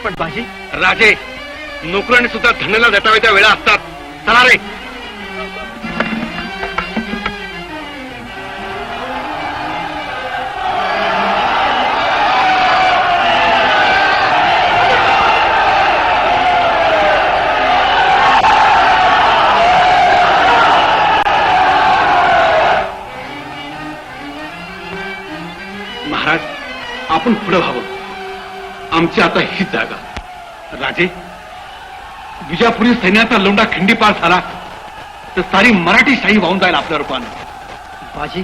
पण बाजी राजे, नोकरांनी सुद्धा धन्याला दटावायच्या वेळा असतात. चला रे. महाराज, आपण पुढे व्हावं. आमची आता हीच जागा. राजे, विजापुरी सैन्याचा लोंढा खिंडीपार झाला तर सारी मराठी शाही वाहून जाईल आपल्या रूपाने. बाजी,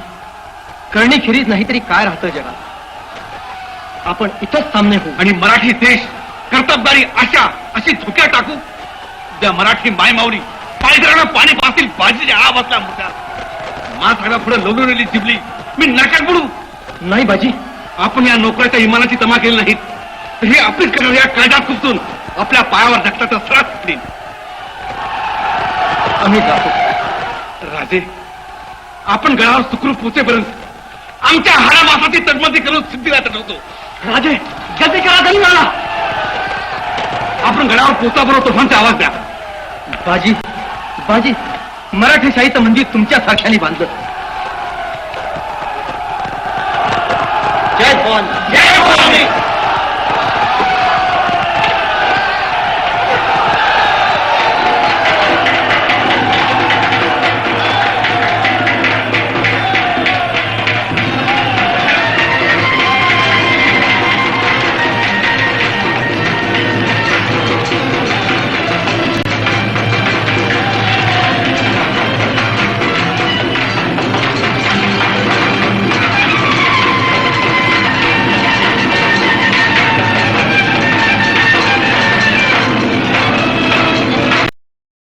करणी खिरीज नाही तरी काय राहतं जगात. आपण इथंच सामने होऊ आणि मराठी देश कर्तबदारी अशी धोक्यात टाकू ज्या मराठी मायमाऊली पायदरानं पाणी पाहतील. बाजीच्या आ बसला मोठ्या माझ्या पुढे लोलवलेली जिबली मी नाकात बुडू. नाही बाजी, आपण या नोकऱ्याच्या इमानाची तमा केली नाहीत तर हे आपलीच करणार. या कायद्यात खुपसून आपल्या पायावर धकटाचा सरास सुटतील. आम्ही जातो. राजे, आपण गडावर सुखरूप पोचेपर्यंत आमच्या हाडामासाची तडमती करून सिद्धीला चढवतो. राजे, जल्दी करा, जल्दी करा. आपण गडावर पोचाबरोबर तोफांचा आवाज द्या. बाजी, बाजी, मराठी शाहीचं मंदिर तुमच्या सारख्याने बांधलं. जय भवानी, जय